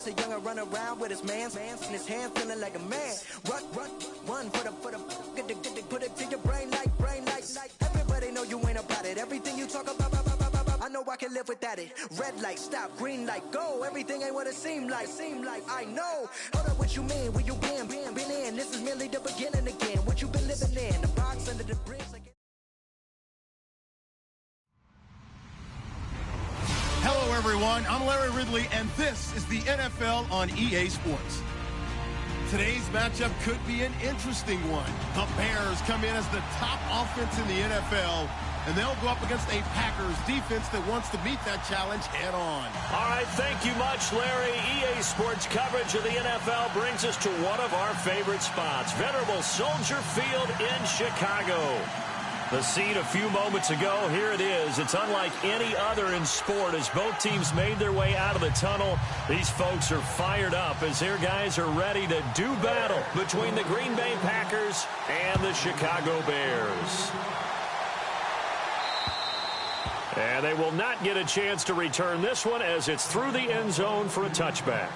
a younger run around with his man's in his hand, feeling like a man. Run for the get put it to your brain like. Everybody know you ain't about it. Everything you talk about, I know I can live without it. Red light, stop, green light, go. Everything ain't what it seem like. I know. Hold up, what you mean? Where you been in? This is merely the beginning again. What you been living in? The box under the bridge. Hello, everyone. I'm Larry Ridley, and this is the NFL on EA Sports. Today's matchup could be an interesting one. The Bears come in as the top offense in the NFL, and they'll go up against a Packers defense that wants to meet that challenge head on. All right, thank you much, Larry. EA Sports coverage of the NFL brings us to one of our favorite spots, venerable Soldier Field in Chicago. The scene a few moments ago, here it is. It's unlike any other in sport as both teams made their way out of the tunnel. These folks are fired up as their guys are ready to do battle between the Green Bay Packers and the Chicago Bears. And they will not get a chance to return this one as it's through the end zone for a touchback.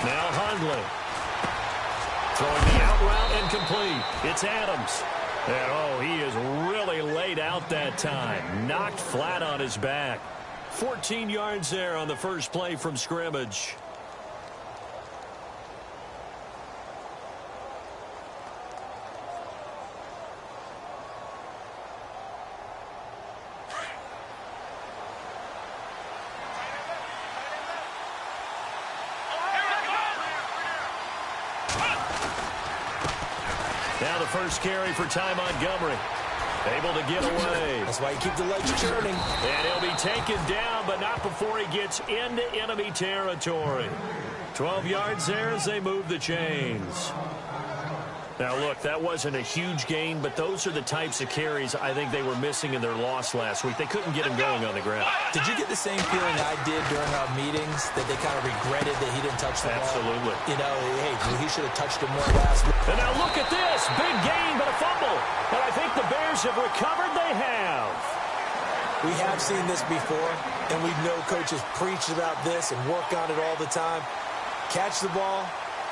Now Hundley. Throwing the out route and complete. It's Adams. And, oh, he is really laid out that time. Knocked flat on his back. 14 yards there on the first play from scrimmage. Now the first carry for Ty Montgomery. Able to get away. That's why you keep the legs churning. And he'll be taken down, but not before he gets into enemy territory. 12 yards there as they move the chains. Now, look, that wasn't a huge gain, but those are the types of carries I think they were missing in their loss last week. They couldn't get him going on the ground. Did you get the same feeling I did during our meetings, that they kind of regretted that he didn't touch the ball? Absolutely. You know, hey, he should have touched it more last week. And now look at this. Big gain, but a fumble. And I think the Bears have recovered. They have. We have seen this before, and we know coaches preach about this and work on it all the time. Catch the ball.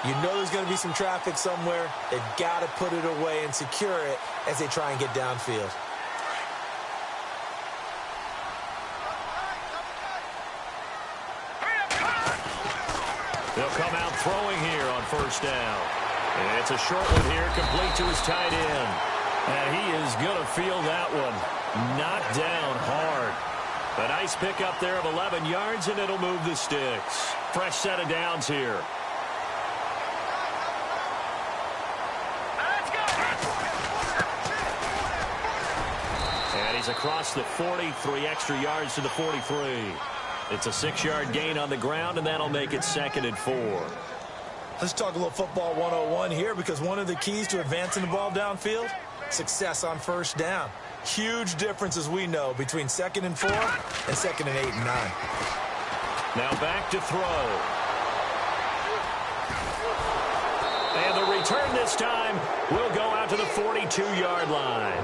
You know there's going to be some traffic somewhere. They've got to put it away and secure it as they try and get downfield. They'll come out throwing here on first down. And it's a short one here, complete to his tight end. And he is going to feel that one. Knocked down hard. A nice pickup there of 11 yards, and it'll move the sticks. Fresh set of downs here. Across the 40, 3 extra yards to the 43. It's a 6-yard gain on the ground, and that'll make it 2nd and 4. Let's talk a little football 101 here, because one of the keys to advancing the ball downfield, success on first down. Huge difference, as we know, between 2nd and 4 and 2nd and 8 and 9. Now back to throw. And the return this time will go out to the 42-yard line.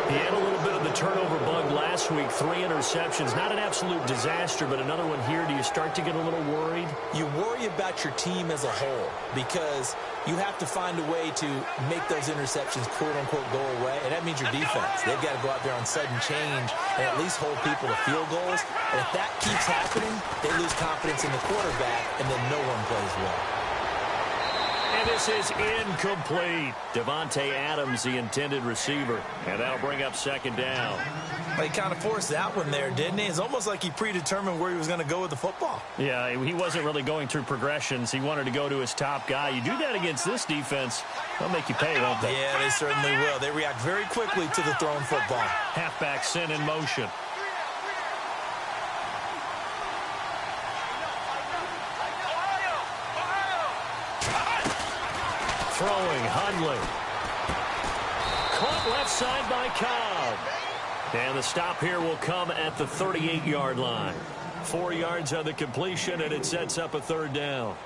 He had a little bit of the turnover bug last week, 3 interceptions. Not an absolute disaster, but another one here. Do you start to get a little worried? You worry about your team as a whole, because you have to find a way to make those interceptions, quote-unquote, go away, and that means your defense. They've got to go out there on sudden change and at least hold people to field goals. And if that keeps happening, they lose confidence in the quarterback, and then no one plays well. And this is incomplete. Devontae Adams, the intended receiver. And that'll bring up 2nd down. Well, he kind of forced that one there, didn't he? It's almost like he predetermined where he was going to go with the football. Yeah, he wasn't really going through progressions. He wanted to go to his top guy. You do that against this defense, they'll make you pay, won't they? Yeah, they certainly will. They react very quickly to the thrown football. Halfback sent in motion. throwing, Hundley. Caught left side by Cobb. And the stop here will come at the 38-yard line. 4 yards on the completion, and it sets up a third down.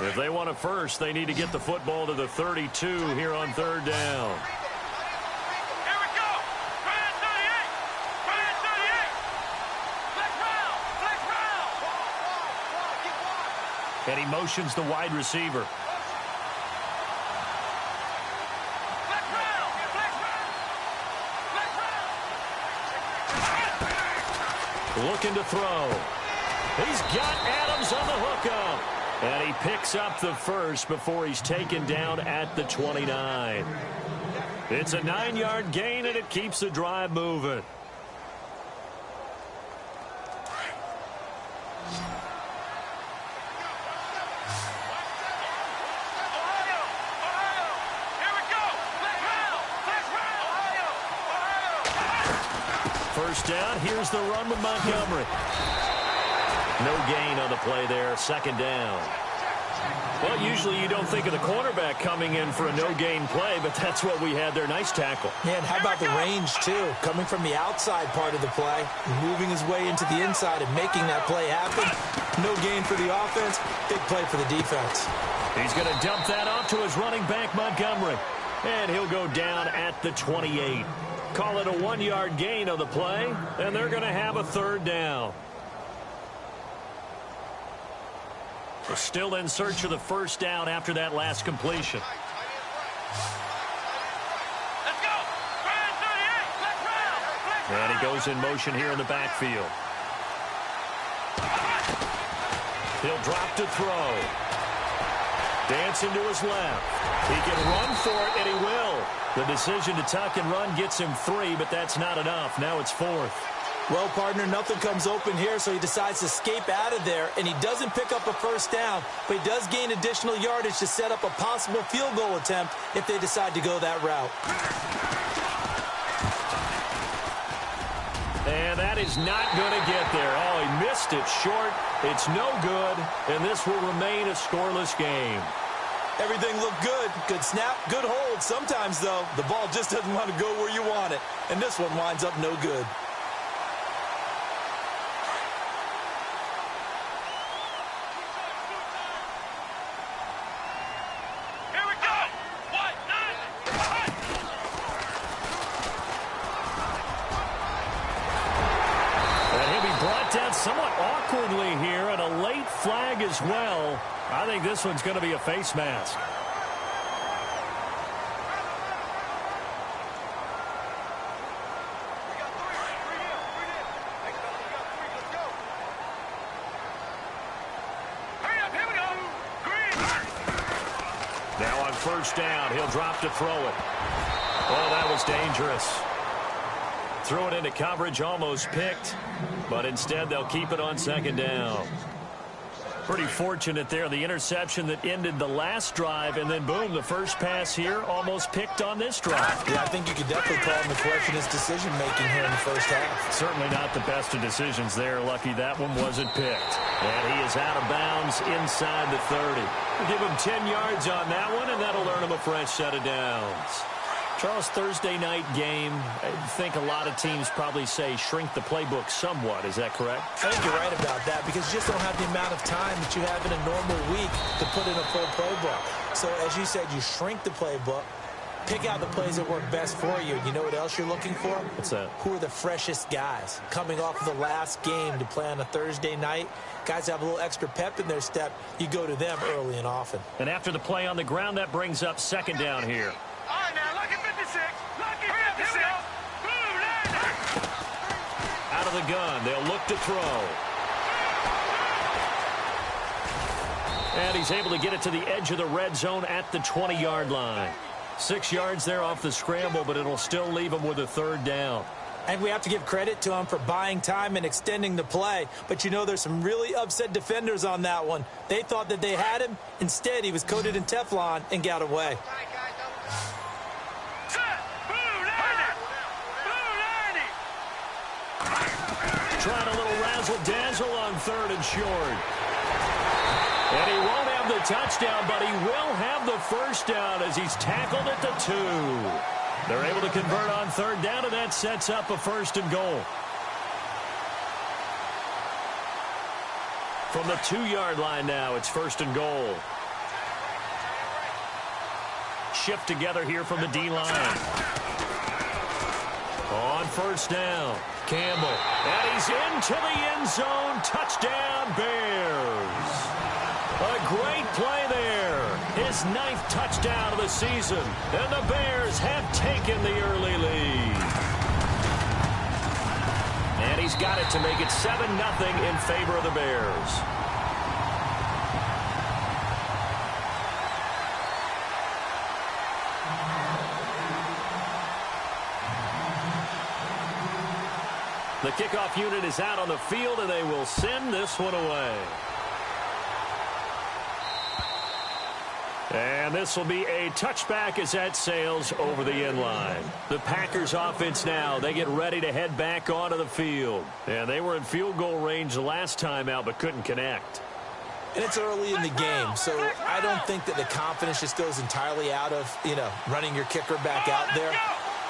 If they want it first, they need to get the football to the 32 here on third down. Here we go. Flag 38. Flag 38. Flex round. Flex round. And he motions the wide receiver. Flex round. Flex round. Flex round. Looking to throw. He's got Adams on the hookup. And he picks up the first before he's taken down at the 29. It's a 9-yard gain, and it keeps the drive moving. First down, here's the run with Montgomery. No gain on the play there, second down. Well, usually you don't think of the cornerback coming in for a no-gain play, but that's what we had there. Nice tackle. Man, how about the range, too? Coming from the outside part of the play, moving his way into the inside and making that play happen. No gain for the offense, big play for the defense. He's going to dump that off to his running back, Montgomery. And he'll go down at the 28. Call it a 1-yard gain on the play, and they're going to have a third down. We're still in search of the first down after that last completion. Let's go. Flag 38. Flex round. Flex round. And he goes in motion here in the backfield. He'll drop to throw. Dancing to his left. He can run for it, and he will. The decision to tuck and run gets him 3, but that's not enough. Now it's 4th. Well, partner, nothing comes open here, so he decides to escape out of there, and he doesn't pick up a first down, but he does gain additional yardage to set up a possible field goal attempt if they decide to go that route. And that is not going to get there. Oh, he missed it short. It's no good, and this will remain a scoreless game. Everything looked good. Good snap, good hold. Sometimes, though, the ball just doesn't want to go where you want it, and this one winds up no good. Somewhat awkwardly here, and a late flag as well. I think this one's going to be a face mask. Now on first down, he'll drop to throw it. Oh, that was dangerous. Threw it into coverage, almost picked, but instead they'll keep it on second down. Pretty fortunate there, the interception that ended the last drive, and then boom, the first pass here almost picked on this drive. Yeah, I think you could definitely call him to question his decision-making here in the first half. Certainly not the best of decisions there. Lucky that one wasn't picked. And he is out of bounds inside the 30. We'll give him 10 yards on that one, and that'll earn him a fresh set of downs. Charles, Thursday night game, I think a lot of teams probably say shrink the playbook somewhat. Is that correct? I think you're right about that because you just don't have the amount of time that you have in a normal week to put in a full playbook. So, as you said, you shrink the playbook, pick out the plays that work best for you. You know what else you're looking for? What's that? Who are the freshest guys coming off of the last game to play on a Thursday night? Guys have a little extra pep in their step. You go to them early and often. And after the play on the ground, that brings up second down here. All right, now, lucky 56. Lucky 56. Out of the gun, they'll look to throw. And he's able to get it to the edge of the red zone at the 20-yard line. 6 yards there off the scramble, but it'll still leave him with a third down. And we have to give credit to him for buying time and extending the play. But, you know, there's some really upset defenders on that one. They thought that they had him. Instead, he was coated in Teflon and got away. Trying a little razzle-dazzle on 3rd and short. And he won't have the touchdown, but he will have the first down as he's tackled at the 2. They're able to convert on 3rd down, and that sets up a 1st and goal. From the 2-yard line now, it's 1st and goal. Shift together here from the D-line. On 1st down, Campbell. And he's into the end zone. Touchdown, Bears. A great play there. His 9th touchdown of the season. And the Bears have taken the early lead. And he's got it to make it 7-0 in favor of the Bears. The kickoff unit is out on the field, and they will send this one away. And this will be a touchback as that sails over the end line. The Packers offense now, they get ready to head back onto the field. And they were in field goal range the last time out but couldn't connect. And it's early in the game, so I don't think that the confidence just goes entirely out of, running your kicker back out there.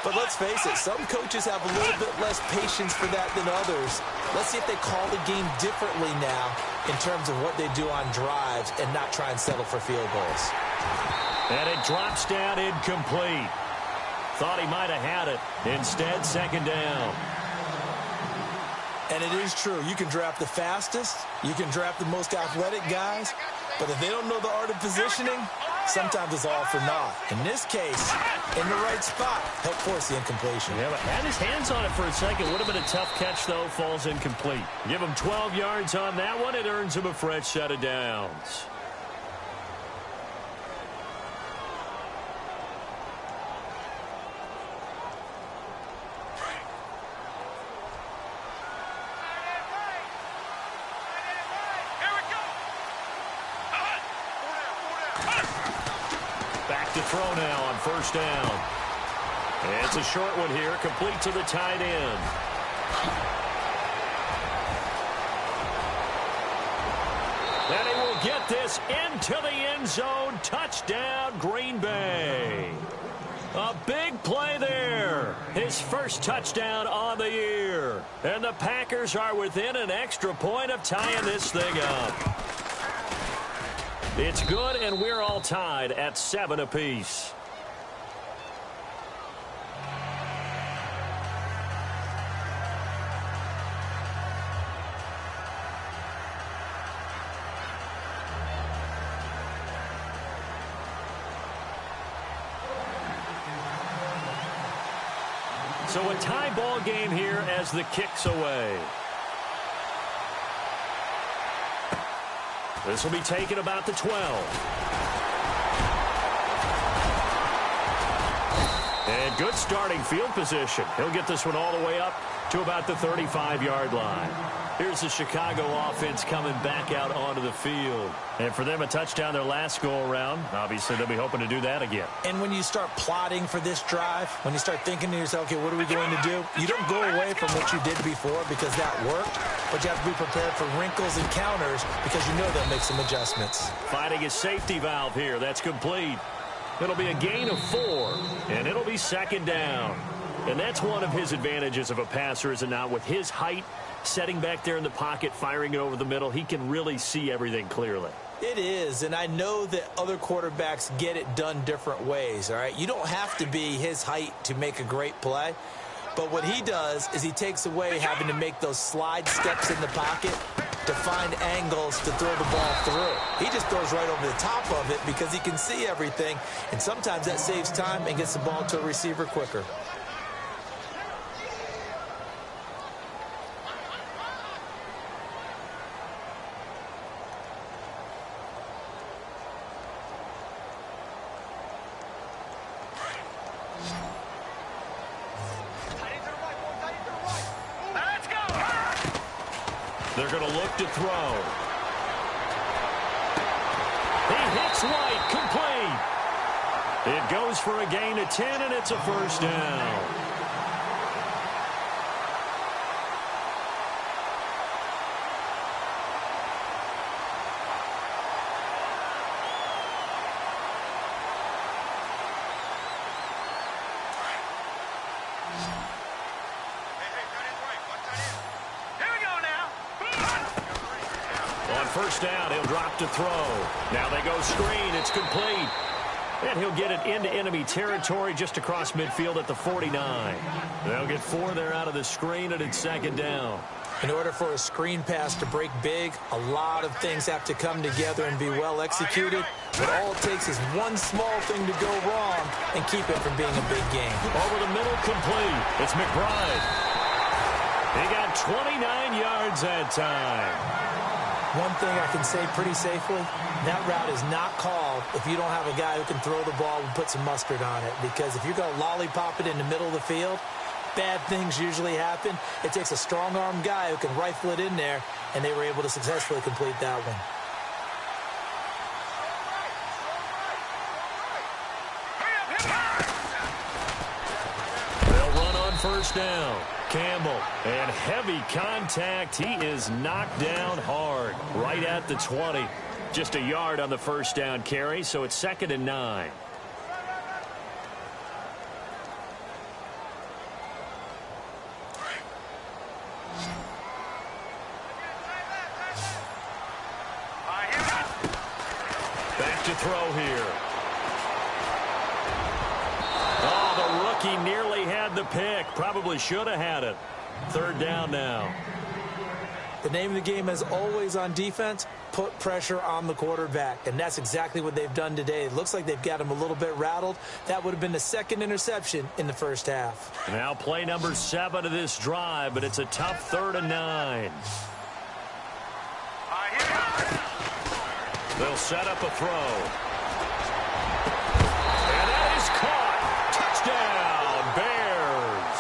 But let's face it, some coaches have a little bit less patience for that than others. Let's see if they call the game differently now in terms of what they do on drives and not try and settle for field goals. And it drops down incomplete. Thought he might have had it. Instead, 2nd down. And it is true. You can draft the fastest. You can draft the most athletic guys. But if they don't know the art of positioning, sometimes it's all for naught. In this case, in the right spot, help force the incompletion. Yeah, but had his hands on it for a second. Would have been a tough catch, though. Falls incomplete. Give him 12 yards on that one. It earns him a fresh set of downs. Throw now on 1st down. And it's a short one here, complete to the tight end. And he will get this into the end zone. Touchdown, Green Bay. A big play there. His first touchdown on the year. And the Packers are within an extra point of tying this thing up. It's good, and we're all tied at 7 apiece. So a tie ball game here as the kick's away. This will be taken about the 12. And good starting field position. He'll get this one all the way up to about the 35-yard line. Here's the Chicago offense coming back out onto the field. And for them, a touchdown their last go-around. Obviously, they'll be hoping to do that again. And when you start plotting for this drive, when you start thinking to yourself, okay, what are we going to do? You don't go away from what you did before because that worked, but you have to be prepared for wrinkles and counters because you know they'll make some adjustments. Finding his safety valve here. That's complete. It'll be a gain of 4, and it'll be 2nd down. And that's one of his advantages of a passer, is it not? With his height, setting back there in the pocket, firing it over the middle, he can really see everything clearly. It is, and I know that other quarterbacks get it done different ways, all right? You don't have to be his height to make a great play, but what he does is he takes away having to make those slide steps in the pocket to find angles to throw the ball through. He just throws right over the top of it because he can see everything, and sometimes that saves time and gets the ball to a receiver quicker. They're going to look to throw. He hits White, complete. It goes for a gain of 10, and it's a first down. On first down, he'll drop to throw. Now they go screen. It's complete. And he'll get it into enemy territory just across midfield at the 49. They'll get 4 there out of the screen, and it's second down. In order for a screen pass to break big, a lot of things have to come together and be well executed. But all it takes is one small thing to go wrong and keep it from being a big game. Over the middle, complete. It's McBride. He got 29 yards that time. One thing I can say pretty safely, that route is not called if you don't have a guy who can throw the ball and put some mustard on it. Because if you're going to lollipop it in the middle of the field, bad things usually happen. It takes a strong-armed guy who can rifle it in there, and they were able to successfully complete that one. They'll run on first down. Campbell, and heavy contact. He is knocked down hard right at the 20. Just a yard on the first down carry, so it's 2nd and 9. Back to throw here. Oh, the rookie nearly had the pick. Probably should have had it. 3rd down now. The name of the game is always on defense, put pressure on the quarterback. And that's exactly what they've done today. It looks like they've got him a little bit rattled. That would have been the 2nd interception in the first half. Now play number 7 of this drive, but it's a tough 3rd and 9. They'll set up a throw. And that is caught. Touchdown, Bears.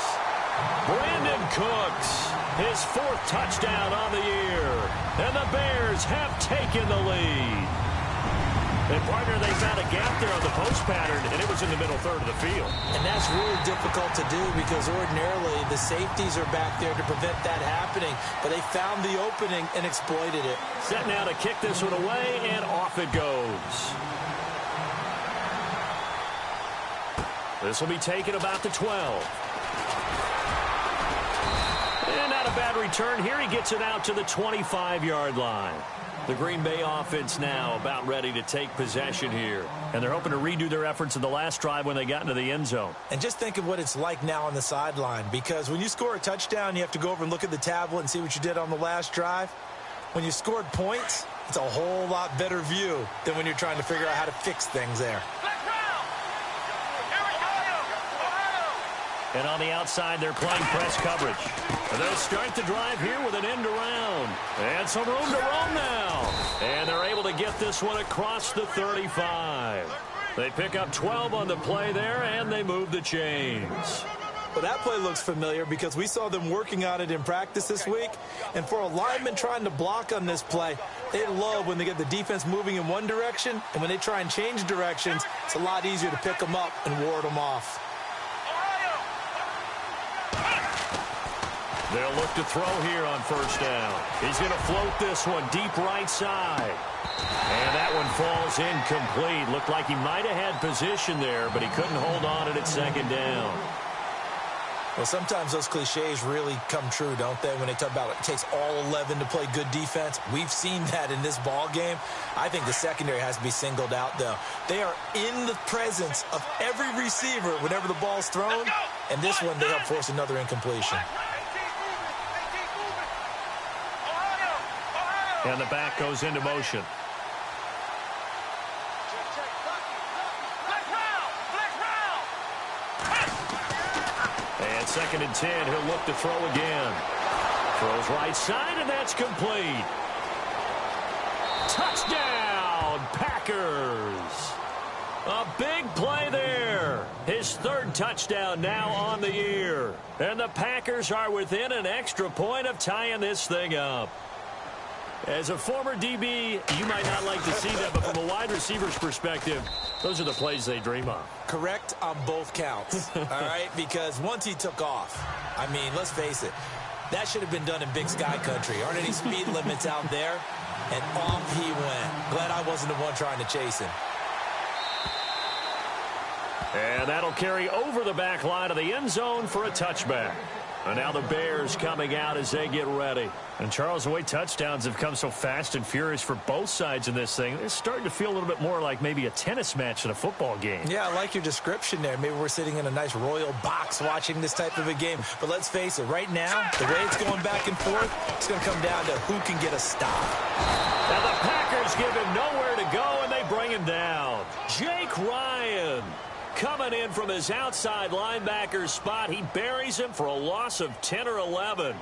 Brandon Cooks, his 4th touchdown on the year. And the Bears have taken the lead. And, partner, they found a gap there on the post pattern, and it was in the middle 3rd of the field. And that's really difficult to do because ordinarily the safeties are back there to prevent that happening. But they found the opening and exploited it. Set now to kick this one away, and off it goes. This will be taken about the 12. And not a bad return here. He gets it out to the 25-yard line. The Green Bay offense now about ready to take possession here. And they're hoping to redo their efforts in the last drive when they got into the end zone. And just think of what it's like now on the sideline. Because when you score a touchdown, you have to go over and look at the tablet and see what you did on the last drive. When you scored points, it's a whole lot better view than when you're trying to figure out how to fix things there. And on the outside, they're playing press coverage. And they'll start the drive here with an end around. And some room to roam now. And they're able to get this one across the 35. They pick up 12 on the play there, and they move the chains. Well, that play looks familiar because we saw them working on it in practice this week. And for a lineman trying to block on this play, they love when they get the defense moving in one direction. And when they try and change directions, it's a lot easier to pick them up and ward them off. They'll look to throw here on first down. He's going to float this one deep right side. And that one falls incomplete. Looked like he might have had position there, but he couldn't hold on it at 2nd down. Well, sometimes those cliches really come true, don't they, when they talk about it takes all 11 to play good defense. We've seen that in this ball game. I think the secondary has to be singled out, though. They are in the presence of every receiver whenever the ball's thrown, and this one they help force another incompletion. And the back goes into motion. And 2nd and 10, he'll look to throw again. Throws right side, and that's complete. Touchdown, Packers. A big play there. His 3rd touchdown now on the year. And the Packers are within an extra point of tying this thing up. As a former DB, you might not like to see that, but from a wide receiver's perspective, those are the plays they dream of. Correct on both counts, all right? Because once he took off, I mean, let's face it, that should have been done in Big Sky Country. Aren't any speed limits out there? And off he went. Glad I wasn't the one trying to chase him. And that'll carry over the back line of the end zone for a touchback. And now the Bears coming out as they get ready. And, Charles, the way touchdowns have come so fast and furious for both sides in this thing, it's starting to feel a little bit more like maybe a tennis match than a football game. Yeah, I like your description there. Maybe we're sitting in a nice royal box watching this type of a game. But let's face it, right now, the way it's going back and forth, it's going to come down to who can get a stop. And the Packers give him nowhere to go, and they bring him down. Jake Ryan coming in from his outside linebacker spot. He buries him for a loss of 10 or 11.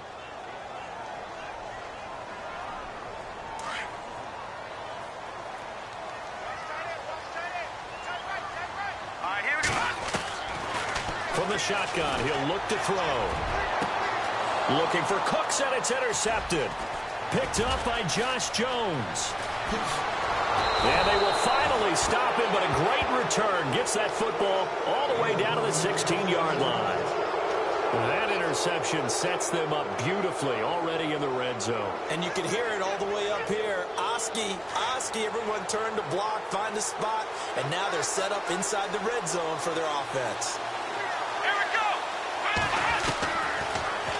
From the shotgun, he'll look to throw. Looking for Cooks, and it's intercepted. Picked up by Josh Jones. And they will finally stop him, but a great return. Gets that football all the way down to the 16-yard line. That interception sets them up beautifully already in the red zone. And you can hear it all the way up here. Oski, everyone turned to block, find a spot, and now they're set up inside the red zone for their offense. Here we go!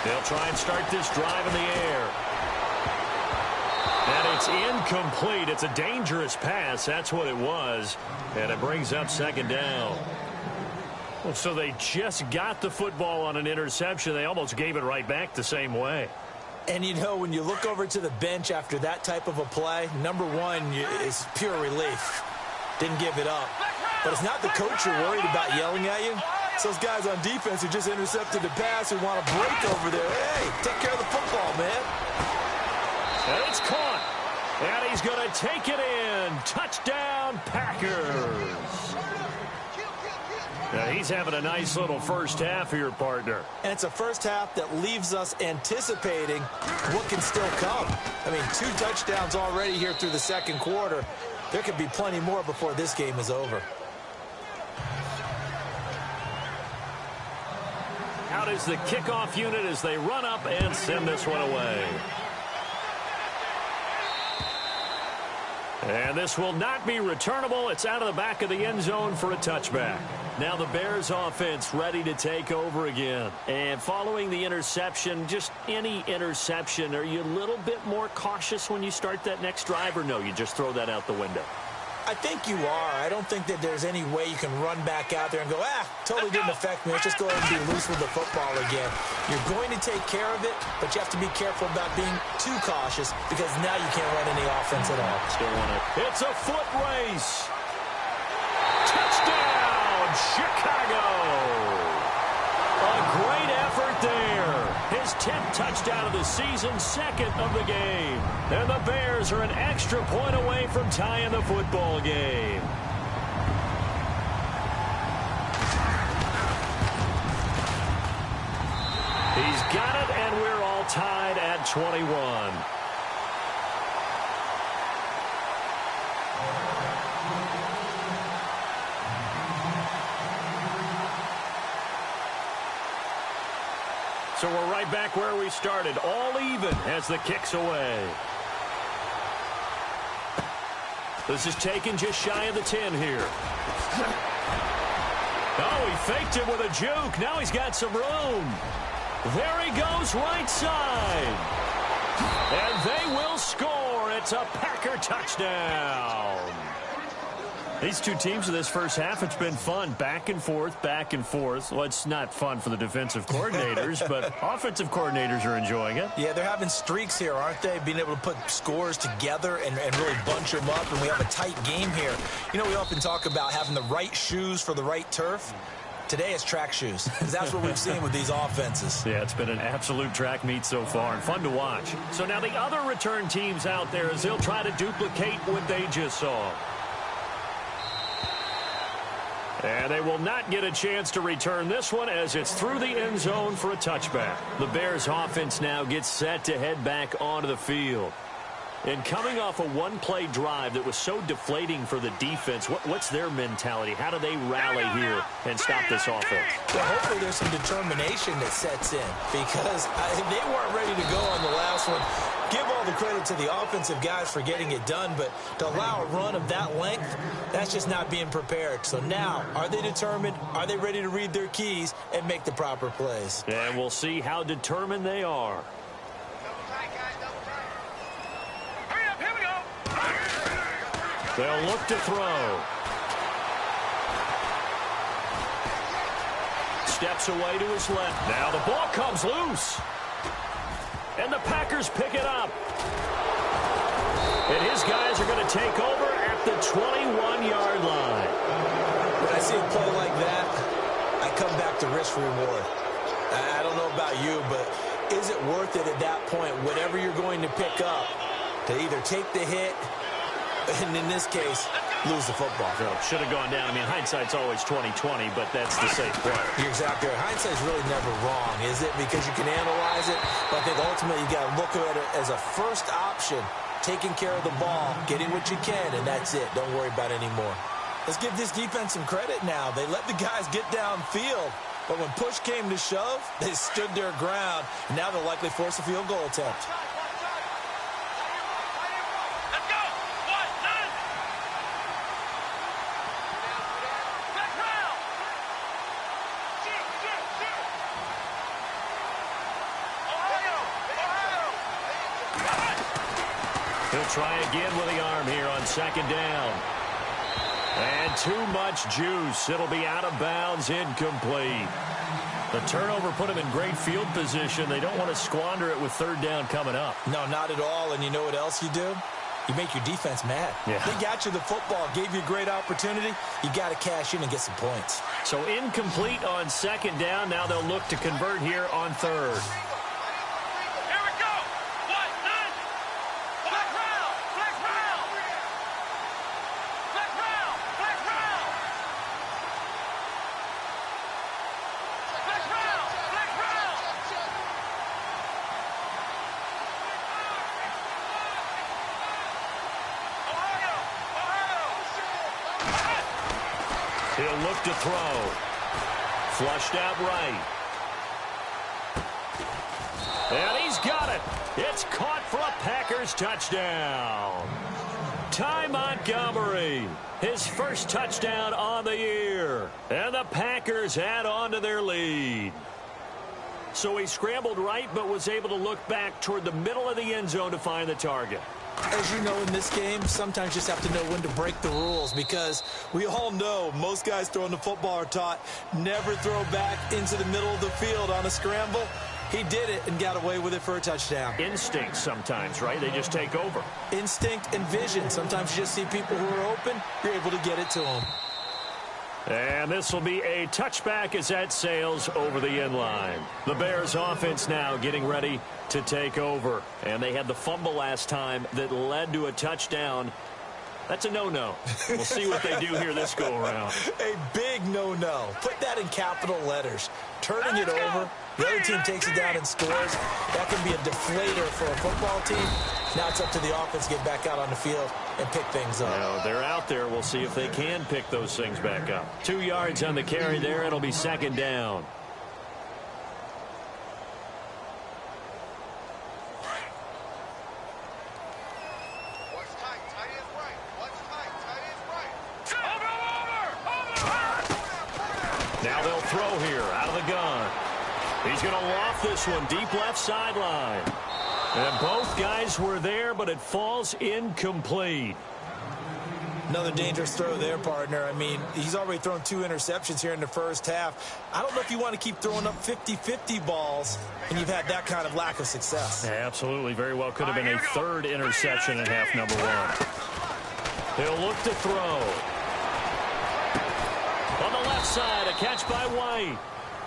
They'll try and start this drive in the air. And it's incomplete. It's a dangerous pass. That's what it was. And it brings up second down. Well, so they just got the football on an interception. They almost gave it right back the same way. And, you know, when you look over to the bench after that type of a play, number one is pure relief. Didn't give it up. But it's not the coach you're worried about yelling at you. It's those guys on defense who just intercepted the pass who want to break over there. Hey, take care of the football, man. And it's caught. And he's going to take it in. Touchdown, Packers. Now he's having a nice little first half here, partner. And it's a first half that leaves us anticipating what can still come. I mean, 2 touchdowns already here through the second quarter. There could be plenty more before this game is over. Out is the kickoff unit as they run up and send this one away. And this will not be returnable. It's out of the back of the end zone for a touchback. Now the Bears offense ready to take over again. And following the interception, just any interception, are you a little bit more cautious when you start that next drive, or no, you just throw that out the window? I think you are. I don't think that there's any way you can run back out there and go, totally didn't affect me. Let's just go ahead and be loose with the football again. You're going to take care of it, but you have to be careful about being too cautious because now you can't run any offense at all. Still want it. It's a foot race. Touchdown, Chicago. A great effort there. His 10th touchdown of the season, second of the game. And the Bears are an extra point away from tying the football game. He's got it, and we're all tied at 21. So we're right back where we started, all even as the kick's away. This is taken just shy of the 10 here. Oh, he faked it with a juke. Now he's got some room. There he goes, right side. And they will score. It's a Packer touchdown. These two teams in this first half, it's been fun. Back and forth, back and forth. Well, it's not fun for the defensive coordinators, but offensive coordinators are enjoying it. Yeah, they're having streaks here, aren't they? Being able to put scores together and really bunch them up, and we have a tight game here. You know, we often talk about having the right shoes for the right turf. Today it's track shoes, because that's what we've seen with these offenses. Yeah, it's been an absolute track meet so far, and fun to watch. So now the other return teams out there, as they'll try to duplicate what they just saw. And they will not get a chance to return this one as it's through the end zone for a touchback. The Bears offense now gets set to head back onto the field. And coming off a one-play drive that was so deflating for the defense, what's their mentality? How do they rally here and stop this offense? Well, hopefully there's some determination that sets in, because they weren't ready to go on the last one. Give all the credit to the offensive guys for getting it done, but to allow a run of that length, that's just not being prepared. So now, are they determined? Are they ready to read their keys and make the proper plays? And we'll see how determined they are. They'll look to throw. Steps away to his left. Now the ball comes loose. And the Packers pick it up. And his guys are going to take over at the 21-yard line. When I see a play like that, I come back to risk reward. I don't know about you, but is it worth it at that point, whatever you're going to pick up, to either take the hit, and in this case, lose the football? No, should have gone down. I mean, hindsight's always 20/20, but that's the safe play. You're exactly right. Hindsight's really never wrong, is it? Because you can analyze it, but I think ultimately you got to look at it as a first option, taking care of the ball, getting what you can, and that's it. Don't worry about it anymore. Let's give this defense some credit now. They let the guys get downfield, but when push came to shove, they stood their ground, and now they'll likely force a field goal attempt. He'll try again with the arm here on second down. And too much juice. It'll be out of bounds, incomplete. The turnover put him in great field position. They don't want to squander it with third down coming up. No, not at all. And you know what else you do? You make your defense mad. Yeah. They got you the football, gave you a great opportunity. You got to cash in and get some points. So incomplete on second down. Now they'll look to convert here on third. He'll look to throw. Flushed out right. And he's got it. It's caught for a Packers touchdown. Ty Montgomery, his first touchdown on the year. And the Packers add on to their lead. So he scrambled right, but was able to look back toward the middle of the end zone to find the target. As you know, in this game, sometimes you just have to know when to break the rules, because we all know most guys throwing the football are taught never throw back into the middle of the field on a scramble. He did it and got away with it for a touchdown. Instinct sometimes, right? They just take over. Instinct and vision. Sometimes you just see people who are open, you're able to get it to them. And this will be a touchback as that sails over the end line. The Bears offense now getting ready to take over. And they had the fumble last time that led to a touchdown. That's a no-no. We'll see what they do here this go-around. A big no-no. Put that in capital letters. Turning it over, the other team takes it down and scores. That can be a deflator for a football team. Now it's up to the offense to get back out on the field and pick things up. Well, they're out there. We'll see if they can pick those things back up. 2 yards on the carry there. It'll be second down. Now they'll throw here out of the gun. He's going to loft this one deep left sideline. And both guys were there, but it falls incomplete. Another dangerous throw there, partner. I mean, he's already thrown 2 interceptions here in the first half. I don't know if you want to keep throwing up 50-50 balls, and you've had that kind of lack of success. Yeah, absolutely. Very well could have been a third interception in half number 1. He'll look to throw. On the left side, a catch by White.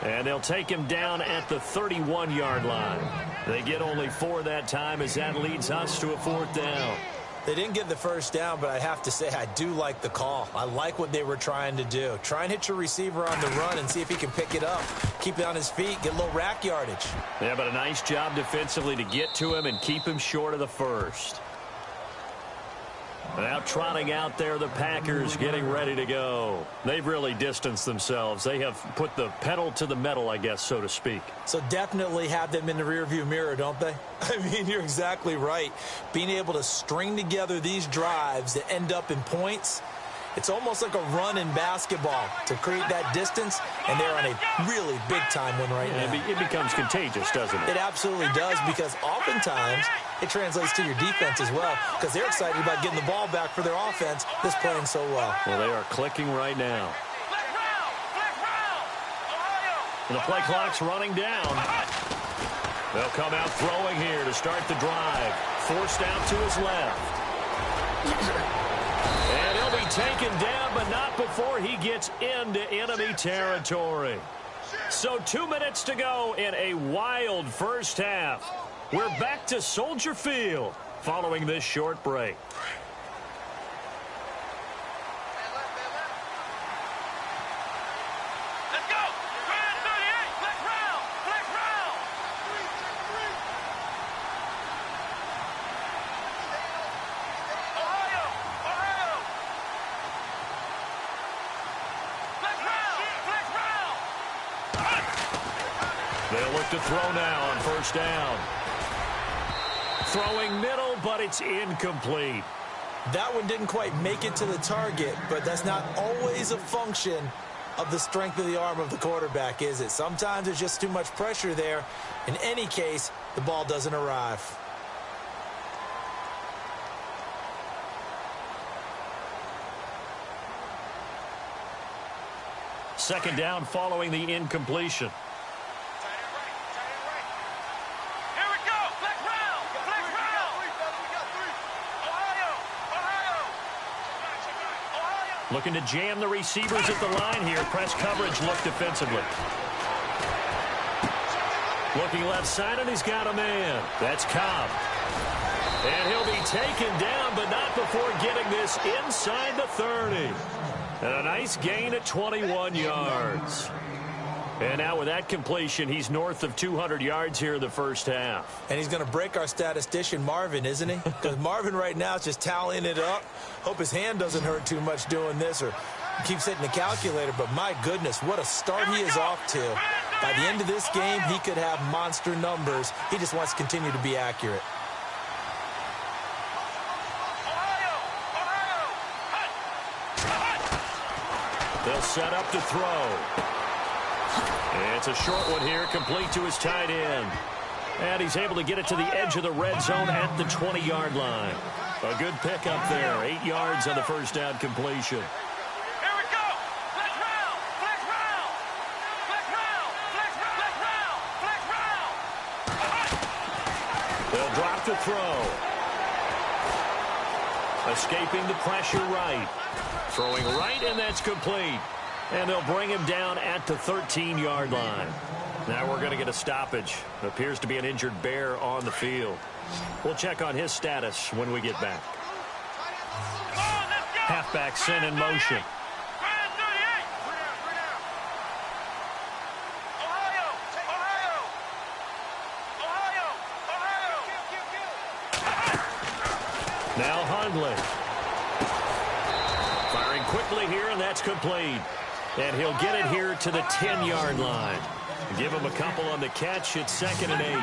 And they'll take him down at the 31-yard line. They get only 4 that time as that leads us to a 4th down. They didn't get the first down, but I have to say I do like the call. I like what they were trying to do. Try and hit your receiver on the run and see if he can pick it up. Keep it on his feet, get a little rack yardage. Yeah, but a nice job defensively to get to him and keep him short of the first. Now trotting out there, the Packers getting ready to go. They've really distanced themselves. They have put the pedal to the metal, I guess, so to speak. So definitely have them in the rearview mirror, don't they? I mean, you're exactly right. Being able to string together these drives that end up in points, it's almost like a run in basketball to create that distance, and they're on a really big-time one right now. It becomes contagious, doesn't it? It absolutely does, because oftentimes it translates to your defense as well, because they're excited about getting the ball back for their offense that's playing so well. Well, they are clicking right now. And the play clock's running down. They'll come out throwing here to start the drive. Forced out to his left. And he'll be taken down, but not before he gets into enemy territory. So 2 minutes to go in a wild first half. We're back to Soldier Field following this short break. Let's go. Grand 38. Flex round. Flex round. Ohio. Ohio. Flex round. Flex round. They'll look to throw now on first down. Throwing middle, but it's incomplete. That one didn't quite make it to the target, but that's not always a function of the strength of the arm of the quarterback, is it? Sometimes there's just too much pressure there. In any case, the ball doesn't arrive. Second down following the incompletion. Looking to jam the receivers at the line here. Press coverage look defensively. Looking left side, and he's got a man. That's Cobb. And he'll be taken down, but not before getting this inside the 30. And a nice gain at 21 yards. And now with that completion, he's north of 200 yards here in the first half. And he's going to break our statistician, Marvin, isn't he? Because Marvin right now is just tallying it up. Hope his hand doesn't hurt too much doing this or keeps hitting the calculator. But my goodness, what a start he is off to. By the end of this game, he could have monster numbers. He just wants to continue to be accurate. They'll set up to throw. It's a short one here, complete to his tight end. And he's able to get it to the edge of the red zone at the 20-yard line. A good pickup there, 8 yards on the first down completion. Here we go. Flex round. Flex round. Flex round. Flex round. Flex round. They'll drop to throw. Escaping the pressure right. Throwing right, and that's complete. And they'll bring him down at the 13-yard line. Now we're going to get a stoppage. It appears to be an injured Bear on the field. We'll check on his status when we get back. Halfback sent in motion. Grand 38. Ohio. Ohio. Ohio. Ohio. Now Hundley. Firing quickly here, and that's complete. And he'll get it here to the 10-yard line. Give him a couple on the catch. It's 2nd and 8.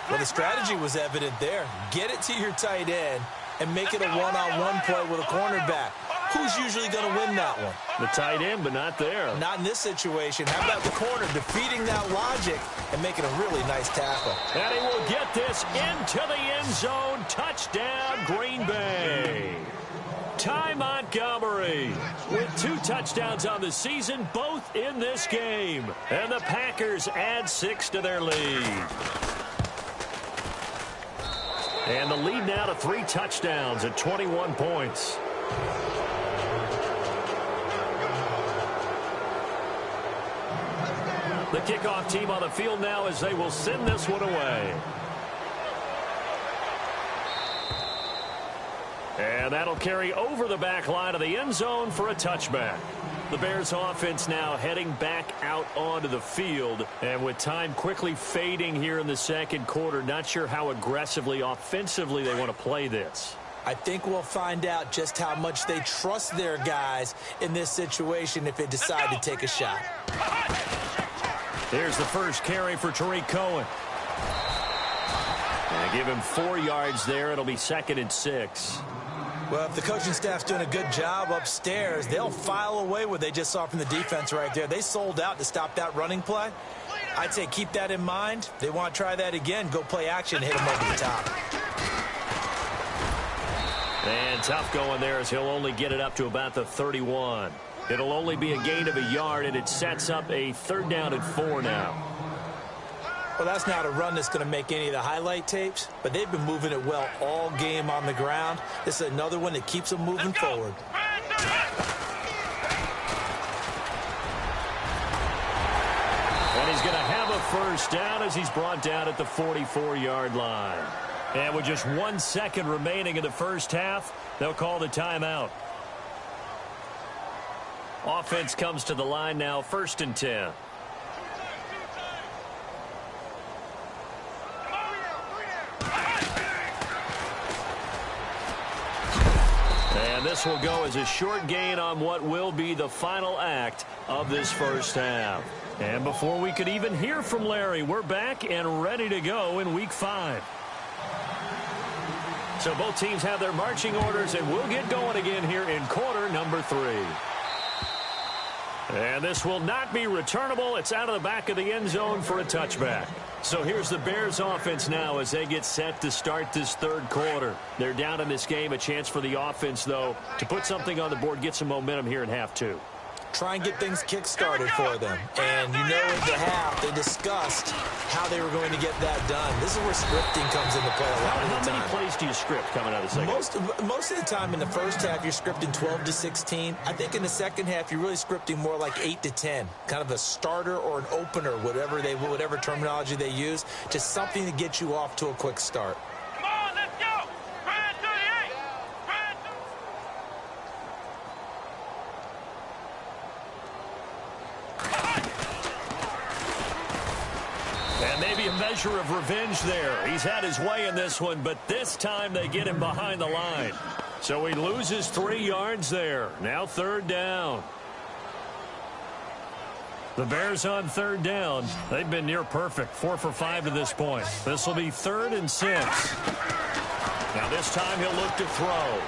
Well, the strategy was evident there. Get it to your tight end and make it a one-on-one play with a cornerback. Who's usually going to win that one? The tight end, but not there. Not in this situation. How about the corner defeating that logic and making a really nice tackle? And he will get this into the end zone. Touchdown, Green Bay. Ty Montgomery with 2 touchdowns on the season, both in this game. And the Packers add 6 to their lead. And the lead now to 3 touchdowns at 21 points. The kickoff team on the field now as they will send this one away. And that'll carry over the back line of the end zone for a touchback. The Bears offense now heading back out onto the field. And with time quickly fading here in the second quarter, not sure how aggressively, offensively they want to play this. I think we'll find out just how much they trust their guys in this situation if they decide to take a shot. Here's the first carry for Tariq Cohen. And give him 4 yards there. It'll be 2nd and 6. Well, if the coaching staff's doing a good job upstairs, they'll file away what they just saw from the defense right there. They sold out to stop that running play. I'd say keep that in mind. They want to try that again. Go play action, hit them over the top. And tough going there as he'll only get it up to about the 31. It'll only be a gain of a yard, and it sets up a 3rd down and 4 now. Well, that's not a run that's going to make any of the highlight tapes, but they've been moving it well all game on the ground. This is another one that keeps them moving forward. And he's going to have a 1st down as he's brought down at the 44-yard line. And with just 1 second remaining in the first half, they'll call the timeout. Offense comes to the line now, 1st and 10. And this will go as a short gain on what will be the final act of this first half. And before we could even hear from Larry, we're back and ready to go in Week 5. So both teams have their marching orders, and we'll get going again here in quarter number 3. And this will not be returnable. It's out of the back of the end zone for a touchback. So here's the Bears offense now as they get set to start this 3rd quarter. They're down in this game. A chance for the offense, though, to put something on the board, get some momentum here in half 2. Try and get things kick-started for them. And you know at the half, they discussed how they were going to get that done. This is where scripting comes into play a lot of the time. How many plays do you script coming out of the second? Most of the time in the first half, you're scripting 12 to 16. I think in the second half, you're really scripting more like 8 to 10. Kind of a starter or an opener, whatever terminology they use, just something to get you off to a quick start. Come on, let's go. Run to the 8. Run to... And maybe a measure of revenge there. He's had his way in this one, but this time they get him behind the line. So he loses 3 yards there. Now 3rd down. The Bears on 3rd down. They've been near perfect. 4 for 5 to this point. This will be 3rd and 6. Now this time he'll look to throw.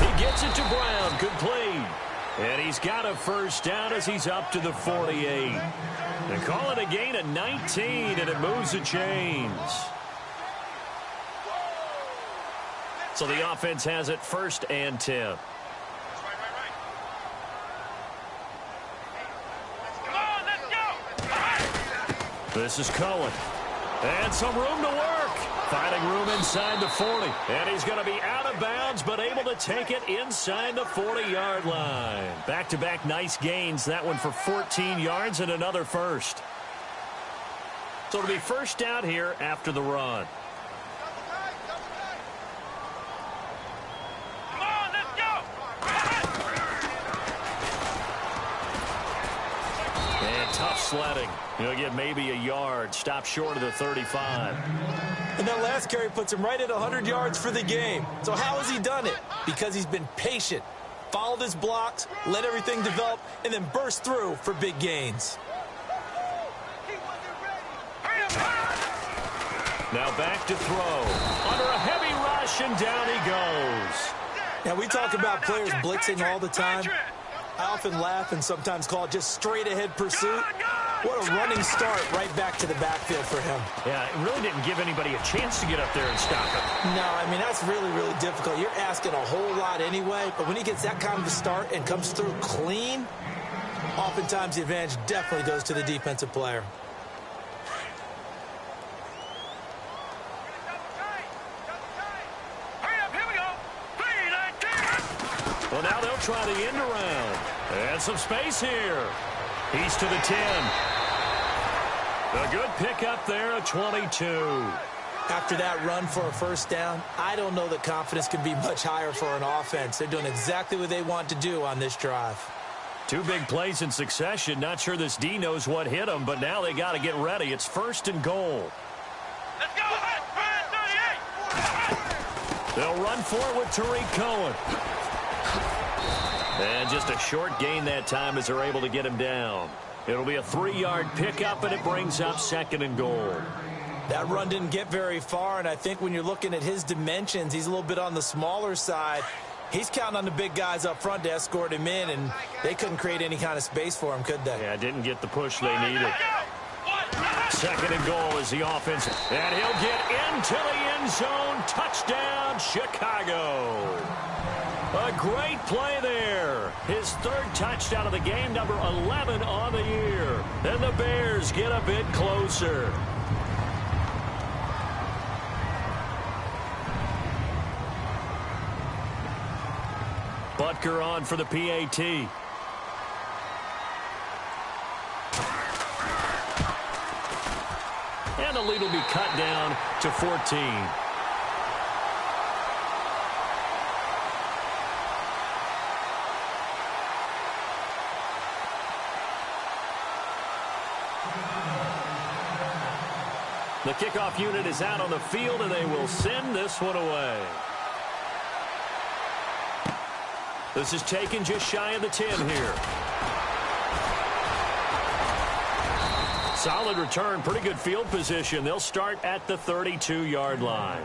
He gets it to Brown. Complete. And he's got a 1st down as he's up to the 48. They call it a gain of 19, and it moves the chains. So the offense has it 1st and 10. Come on, let's go. This is Cohen. And some room to work. Finding room inside the 40. And he's going to be out of bounds, but able to take it inside the 40-yard line. Back-to-back nice gains. That one for 14 yards and another 1st. So it'll be 1st down here after the run. Come on, let's go. And tough sledding. He'll get maybe a yard. Stop short of the 35. And that last carry puts him right at 100 yards for the game. So how has he done it? Because he's been patient, followed his blocks, let everything develop, and then burst through for big gains. Now back to throw. Under a heavy rush, and down he goes. Now, we talk about players blitzing all the time. I often laugh and sometimes call it just straight-ahead pursuit. What a running start right back to the backfield for him. Yeah, it really didn't give anybody a chance to get up there and stop him. No, I mean, that's really, really difficult. You're asking a whole lot anyway, but when he gets that kind of a start and comes through clean, oftentimes the advantage definitely goes to the defensive player. Well, now they'll try the end around. And some space here. He's to the 10. A good pickup there at 22. After that run for a 1st down, I don't know that confidence can be much higher for an offense. They're doing exactly what they want to do on this drive. 2 big plays in succession. Not sure this D knows what hit him, but now they got to get ready. It's 1st and goal. Let's go. They'll run for it with Tariq Cohen. And just a short gain that time as they're able to get him down. It'll be a 3-yard pickup, and it brings up 2nd and goal. That run didn't get very far, and I think when you're looking at his dimensions, he's a little bit on the smaller side. He's counting on the big guys up front to escort him in, and they couldn't create any kind of space for him, could they? Yeah, didn't get the push they needed. 2nd and goal is the offense, and he'll get into the end zone. Touchdown, Chicago. A great play there. His 3rd touchdown of the game, number 11 on the year. And the Bears get a bit closer. Butker on for the PAT. And the lead will be cut down to 14. The kickoff unit is out on the field, and they will send this one away. This is taken just shy of the 10 here. Solid return, pretty good field position. They'll start at the 32-yard line.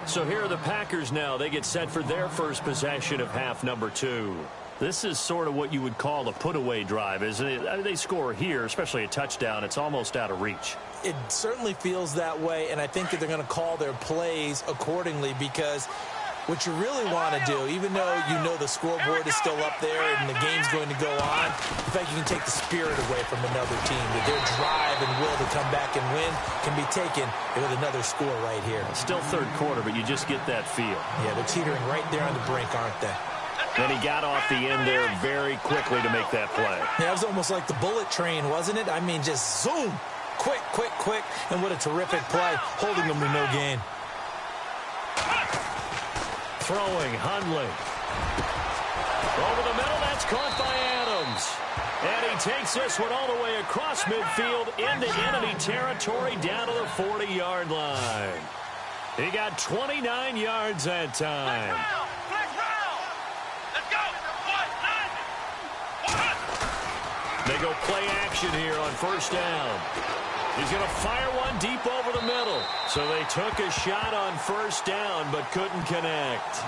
So here are the Packers now. They get set for their first possession of half number 2. This is sort of what you would call a put-away drive, isn't it? I mean, they score here, especially a touchdown. It's almost out of reach. It certainly feels that way, and I think that they're going to call their plays accordingly, because what you really want to do, even though you know the scoreboard is still up there and the game's going to go on, in fact, you can take the spirit away from another team. That their drive and will to come back and win can be taken with another score right here. Still 3rd quarter, but you just get that feel. Yeah, they're teetering right there on the brink, aren't they? And he got off the end there very quickly to make that play. Yeah, it was almost like the bullet train, wasn't it? I mean, just zoom. Quick, quick, quick. And what a terrific play, holding them to no gain. Throwing, Hundley. Over the middle, that's caught by Adams. And he takes this one all the way across midfield into enemy territory down to the 40-yard line. He got 29 yards that time. They go play action here on 1st down. He's going to fire one deep over the middle. So they took a shot on 1st down but couldn't connect.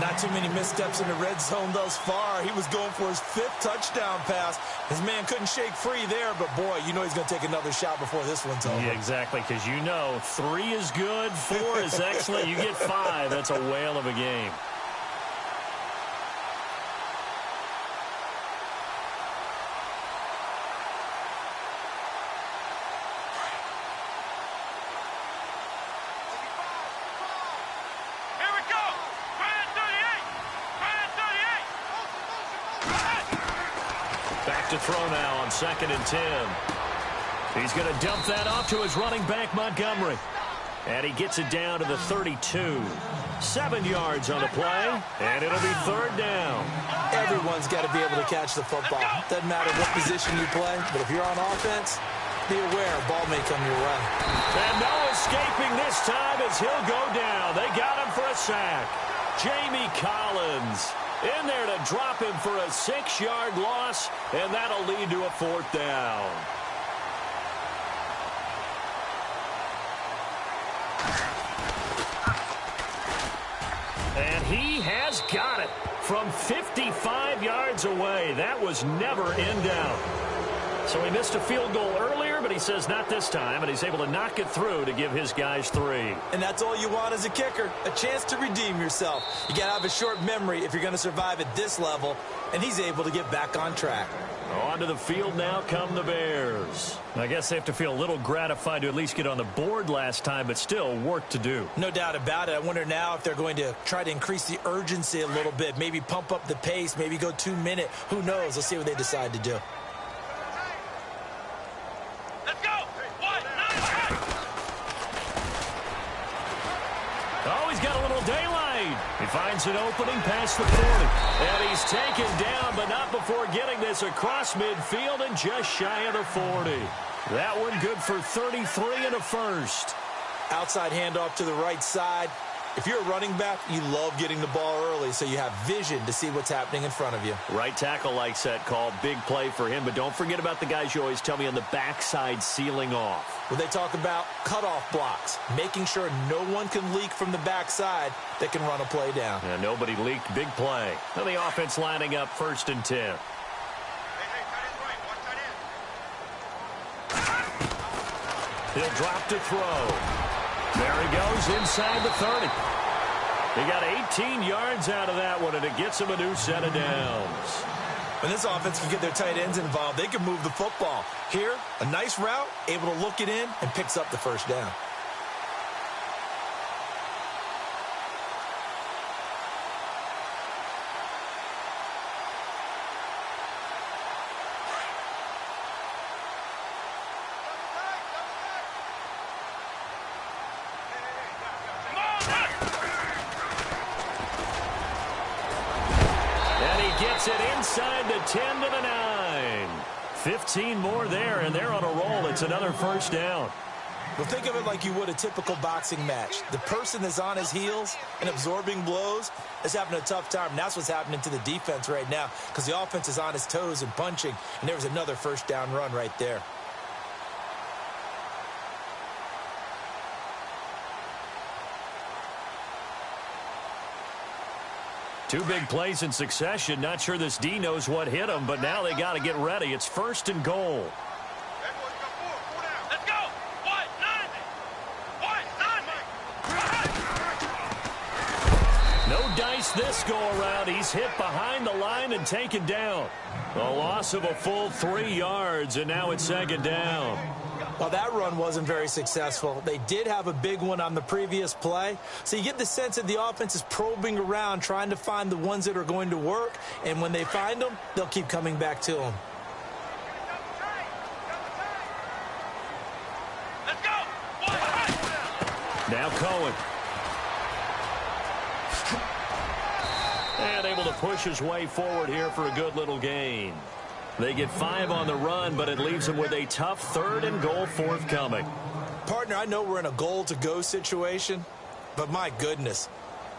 Not too many missteps in the red zone thus far. He was going for his 5th touchdown pass. His man couldn't shake free there, but boy, you know he's going to take another shot before this one's over. Yeah, exactly, because you know 3 is good, 4 is excellent. You get 5. That's a whale of a game. To throw now on 2nd and 10. He's going to dump that off to his running back, Montgomery. And he gets it down to the 32. 7 yards on the play, and it'll be 3rd down. Everyone's got to be able to catch the football. Doesn't matter what position you play, but if you're on offense, be aware, ball may come your way. And no escaping this time as he'll go down. They got him for a sack. Jamie Collins in there to drop him for a 6-yard loss, and that'll lead to a 4th down. And he has got it from 55 yards away. That was never in doubt. So he missed a field goal earlier, but he says not this time, and he's able to knock it through to give his guys 3. And that's all you want as a kicker, a chance to redeem yourself. You got to have a short memory if you're going to survive at this level, and he's able to get back on track. Onto the field now come the Bears. I guess they have to feel a little gratified to at least get on the board last time, but still work to do. No doubt about it. I wonder now if they're going to try to increase the urgency a little bit, maybe pump up the pace, maybe go 2-minute. Who knows? Let's see what they decide to do. Oh, he's got a little daylight. He finds an opening past the 40. And he's taken down, but not before getting this across midfield and just shy of the 40. That one good for 33 and a first. Outside handoff to the right side. If you're a running back, you love getting the ball early so you have vision to see what's happening in front of you. Right tackle likes that call. Big play for him, but don't forget about the guys you always tell me on the backside sealing off. Well, they talk about cutoff blocks, making sure no one can leak from the backside that can run a play down. Yeah, nobody leaked. Big play. Now the offense lining up 1st and 10. He'll drop to throw. There he goes inside the 30. He got 18 yards out of that one, and it gets him a new set of downs. When this offense can get their tight ends involved, they can move the football. Here, a nice route, able to look it in, and picks up the 1st down. Gets it inside the 10 to the 9. 15 more there, and they're on a roll. It's another 1st down. Well, think of it like you would a typical boxing match. The person that's on his heels and absorbing blows is having a tough time. And that's what's happening to the defense right now because the offense is on his toes and punching, and there was another 1st down run right there. Two big plays in succession. Not sure this D knows what hit him, but now they got to get ready. It's 1st and goal. Let's go. What? No dice this go around. He's hit behind the line and taken down. A loss of a full 3 yards, and now it's 2nd down. Well, that run wasn't very successful. They did have a big one on the previous play. So you get the sense that the offense is probing around, trying to find the ones that are going to work. And when they find them, they'll keep coming back to them. Let's go. Now Cohen. And able to push his way forward here for a good little gain. They get 5 on the run, but it leaves them with a tough 3rd and goal forthcoming. Partner, I know we're in a goal-to-go situation, but my goodness,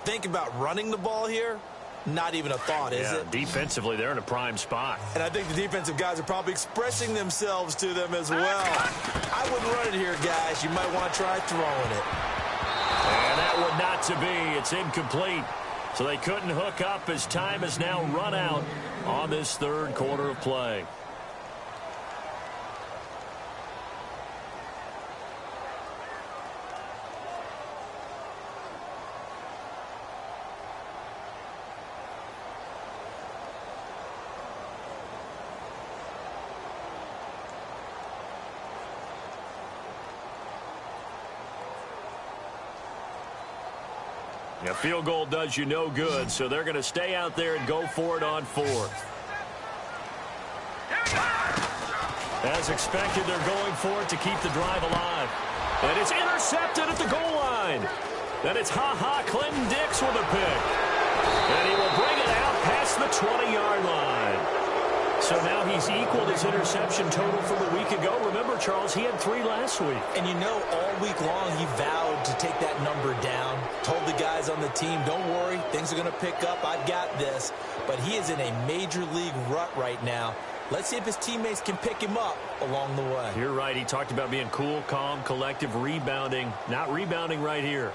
think about running the ball here. Not even a thought, is it? Defensively, they're in a prime spot. And I think the defensive guys are probably expressing themselves to them as well. I wouldn't run it here, guys. You might want to try throwing it. And that would not to be. It's incomplete. So they couldn't hook up as time has now run out on this 3rd quarter of play. A field goal does you no good, so they're going to stay out there and go for it on 4th. As expected, they're going for it to keep the drive alive. And it's intercepted at the goal line. And it's Clinton Dix with a pick. And he will bring it out past the 20-yard line. So now he's equaled his interception total from a week ago. Remember, Charles, he had 3 last week. And you know, all week long he vowed to take that number down. Told the guys on the team, don't worry, things are going to pick up. I've got this. But he is in a major league rut right now. Let's see if his teammates can pick him up along the way. You're right. He talked about being cool, calm, collective, rebounding. Not rebounding right here.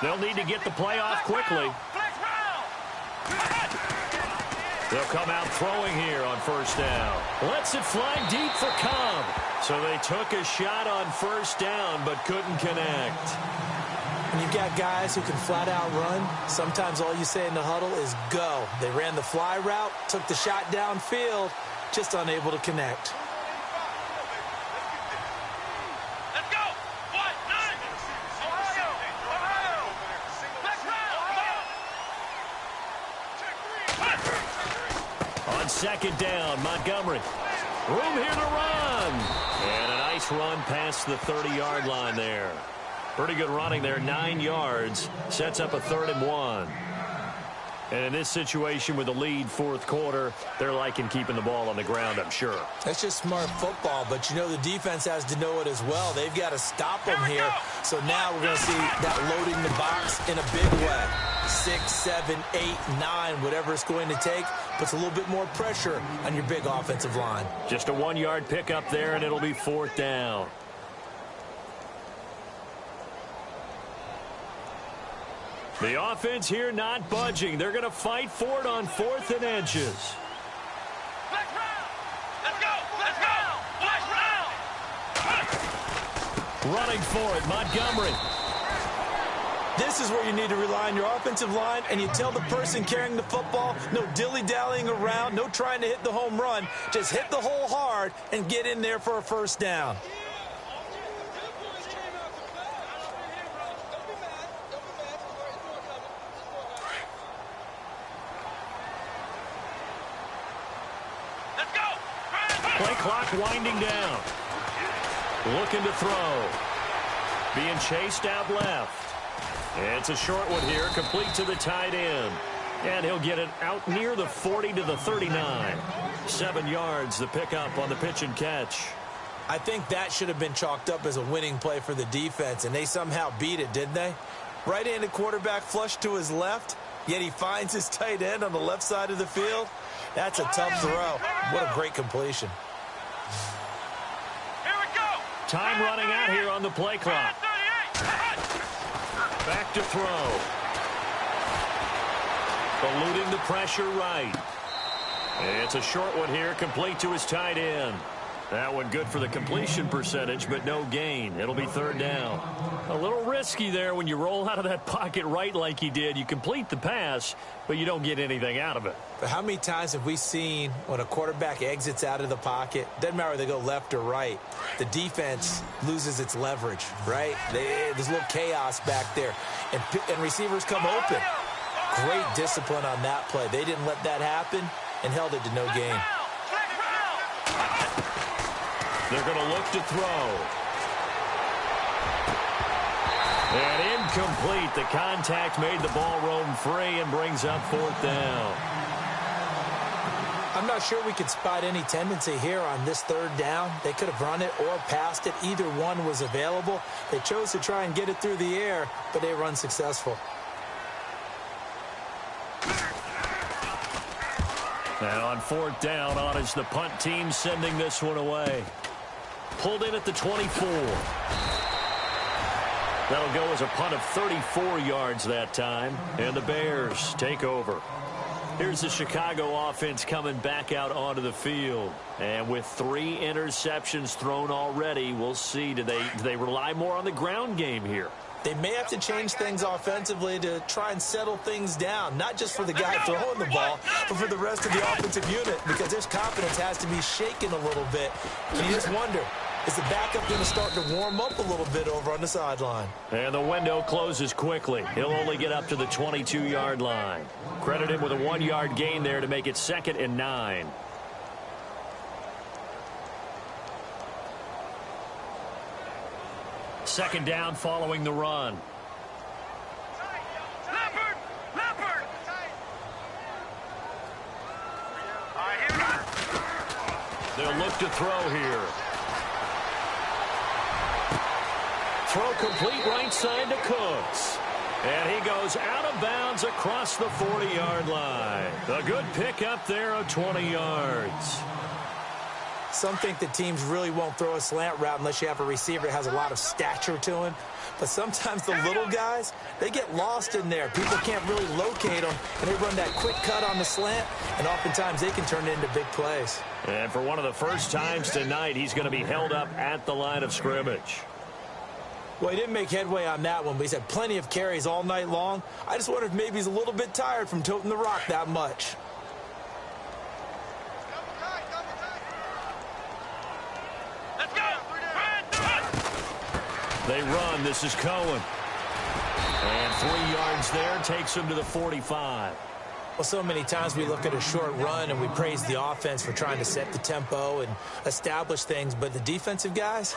They'll need to get the play off quickly. They'll come out throwing here on 1st down. Lets it fly deep for Cobb. So they took a shot on 1st down but couldn't connect. When you've got guys who can flat out run, sometimes all you say in the huddle is go. They ran the fly route, took the shot downfield, just unable to connect. On 2nd down, Montgomery. Room here to run. And a nice run past the 30-yard line there. Pretty good running there, 9 yards. Sets up a 3rd and 1. And in this situation with the lead, 4th quarter, they're liking keeping the ball on the ground, I'm sure. That's just smart football, but you know the defense has to know it as well. They've got to stop them here. So now we're going to see that loading the box in a big way. 6, 7, 8, 9, whatever it's going to take, puts a little bit more pressure on your big offensive line. Just a 1-yard pickup there, and it'll be 4th down. The offense here not budging. They're going to fight for it on 4th and inches. Let's go! Let's go! Running for it, Montgomery. This is where you need to rely on your offensive line, and you tell the person carrying the football, no dilly-dallying around, no trying to hit the home run. Just hit the hole hard and get in there for a 1st down. Play clock winding down. Looking to throw. Being chased out left. It's a short one here, complete to the tight end. And he'll get it out near the 40 to the 39. 7 yards, the pickup on the pitch and catch. I think that should have been chalked up as a winning play for the defense, and they somehow beat it, didn't they? Right-handed quarterback flush to his left, yet he finds his tight end on the left side of the field. That's a tough throw. What a great completion. Here we go! Time running out here on the play clock. Back to throw. Eluding the pressure right. It's a short one here, complete to his tight end. That one good for the completion percentage, but no gain. It'll be 3rd down. A little risky there when you roll out of that pocket right like he did. You complete the pass, but you don't get anything out of it. But how many times have we seen when a quarterback exits out of the pocket, doesn't matter whether they go left or right, the defense loses its leverage, right? There's a little chaos back there, and receivers come open. Great discipline on that play. They didn't let that happen and held it to no gain. They're going to look to throw. And incomplete. The contact made the ball roam free and brings up 4th down. I'm not sure we could spot any tendency here on this 3rd down. They could have run it or passed it. Either one was available. They chose to try and get it through the air, but they were unsuccessful. And on 4th down, on is the punt team sending this one away. Pulled in at the 24. That'll go as a punt of 34 yards that time. And the Bears take over. Here's the Chicago offense coming back out onto the field. And with 3 interceptions thrown already, we'll see. Do they rely more on the ground game here? They may have to change things offensively to try and settle things down, not just for the guy throwing the ball, but for the rest of the offensive unit, because their confidence has to be shaken a little bit. And you just wonder, is the backup going to start to warm up a little bit over on the sideline? And the window closes quickly. He'll only get up to the 22-yard line. Credit him with a 1-yard gain there to make it 2nd and 9. Second down following the run. Leopard! Leopard! All right, here we go. They'll look to throw here. Throw complete right side to Cooks. And he goes out of bounds across the 40-yard line. A good pick up there of 20 yards. Some think that teams really won't throw a slant route unless you have a receiver that has a lot of stature to him. But sometimes the little guys, they get lost in there. People can't really locate them, and they run that quick cut on the slant, and oftentimes they can turn it into big plays. And for one of the first times tonight, he's going to be held up at the line of scrimmage. Well, he didn't make headway on that one, but he's had plenty of carries all night long. I just wonder if maybe he's a little bit tired from toting the rock that much. Let's go! They run. This is Cohen. And 3 yards there takes him to the 45. Well, so many times we look at a short run and we praise the offense for trying to set the tempo and establish things, but the defensive guys,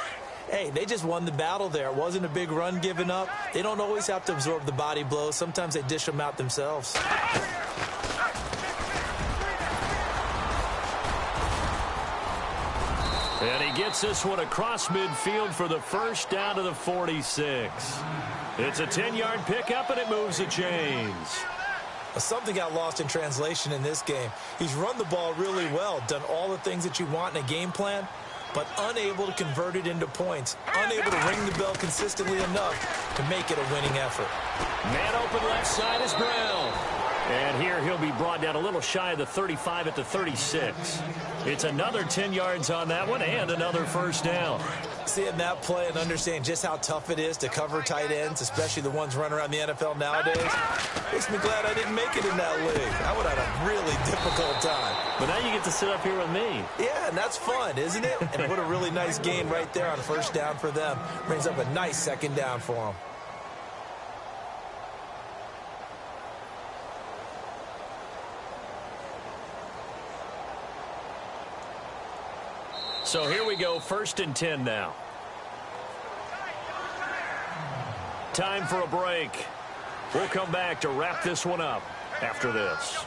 Hey, they just won the battle there. It wasn't a big run given up. They don't always have to absorb the body blows. Sometimes they dish them out themselves. And he gets this one across midfield for the first down to the 46. It's a 10-yard pickup, and it moves the chains. Something got lost in translation in this game. He's run the ball really well, done all the things that you want in a game plan, but unable to convert it into points, unable to ring the bell consistently enough to make it a winning effort. Man open left side is Brown. And here he'll be brought down a little shy of the 35 at the 36. It's another 10 yards on that one and another first down. Seeing that play and understanding just how tough it is to cover tight ends, especially the ones running around the NFL nowadays, makes me glad I didn't make it in that league. I would have had a really difficult time. But now you get to sit up here with me. Yeah, and that's fun, isn't it? And what a really nice gain right there on first down for them. Brings up a nice second down for them. So here we go, 1st and 10 now. Time for a break. We'll come back to wrap this one up after this.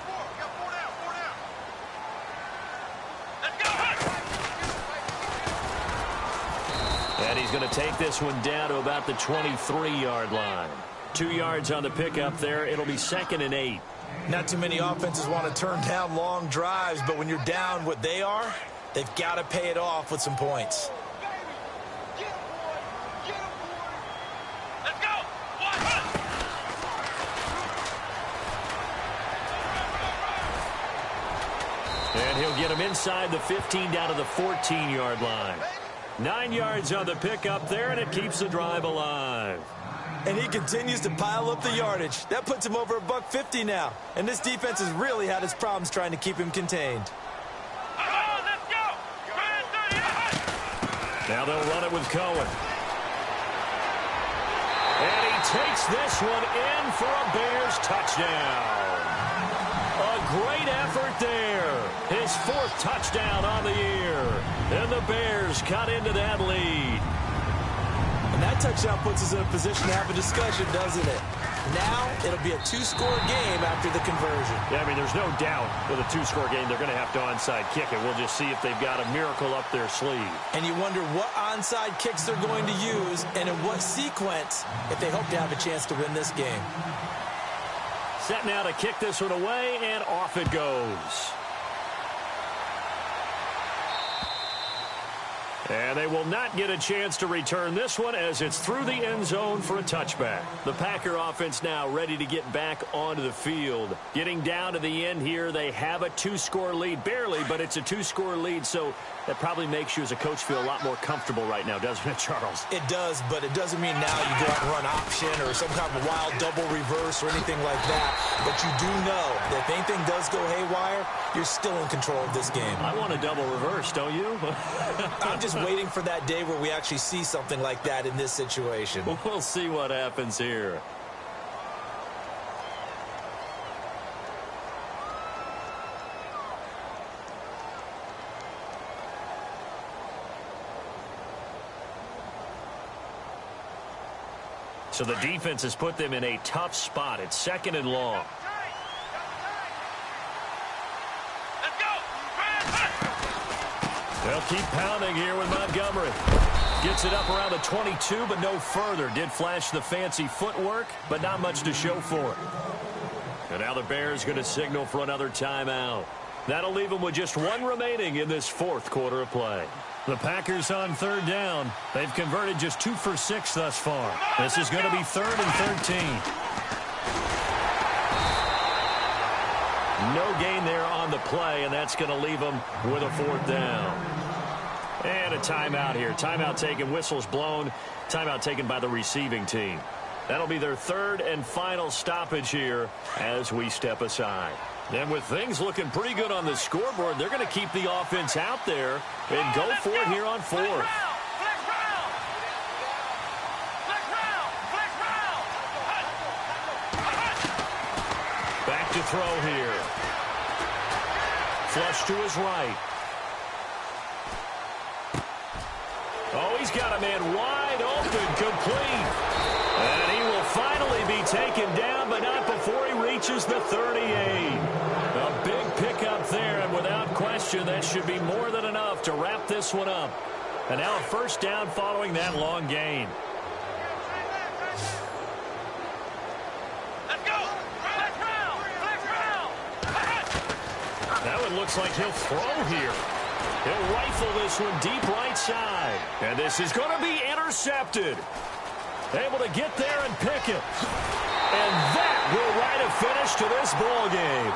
And he's going to take this one down to about the 23-yard line. 2 yards on the pickup there. It'll be 2nd and 8. Not too many offenses want to turn down long drives, but when you're down what they are, they've got to pay it off with some points. Let's go! And he'll get him inside the 15 down to the 14-yard line. 9 yards on the pickup there, and it keeps the drive alive. And he continues to pile up the yardage. That puts him over $150 now. And this defense has really had its problems trying to keep him contained. Now they'll run it with Cohen. And he takes this one in for a Bears touchdown. A great effort there. His 4th touchdown on the year. And the Bears cut into that lead. And that touchdown puts us in a position to have a discussion, doesn't it? Now it'll be a 2-score game after the conversion. Yeah, I mean, there's no doubt with a 2-score game they're going to have to onside kick it. We'll just see if they've got a miracle up their sleeve. And you wonder what onside kicks they're going to use and in what sequence if they hope to have a chance to win this game. Set now to kick this one away, and off it goes. And they will not get a chance to return this one as it's through the end zone for a touchback. The Packer offense now ready to get back onto the field. Getting down to the end here, they have a 2-score lead. Barely, but it's a 2-score lead, so that probably makes you as a coach feel a lot more comfortable right now, doesn't it, Charles? It does, but it doesn't mean now you go out and run option or some kind of wild double reverse or anything like that. But you do know that if anything does go haywire, you're still in control of this game. I want a double reverse, don't you? I'm just waiting for that day where we actually see something like that in this situation. We'll see what happens here. So the defense has put them in a tough spot. It's 2nd and long. Let's go! They'll keep pounding here with Montgomery. Gets it up around the 22, but no further. Did flash the fancy footwork, but not much to show for it. And now the Bears going to signal for another timeout. That'll leave them with just 1 remaining in this 4th quarter of play. The Packers on 3rd down. They've converted just 2 for 6 thus far. This is going to be 3rd and 13. No gain there on the play, and that's going to leave them with a 4th down. And a timeout here. Timeout taken, whistles blown. Timeout taken by the receiving team. That'll be their 3rd and final stoppage here as we step aside. And with things looking pretty good on the scoreboard, they're going to keep the offense out there and go for it here on 4th. Back to throw here. Flush to his right. Oh, he He's got a man wide open, complete. And he will finally be taken down, but not before he reaches the 38. A big pickup there, and without question, that should be more than enough to wrap this one up. And now a first down following that long gain. Let's go. Flex round. Flex round. That one looks like he'll throw here. He'll rifle this one deep right side. And this is going to be intercepted. Able to get there and pick it. And that will write a finish to this ball game.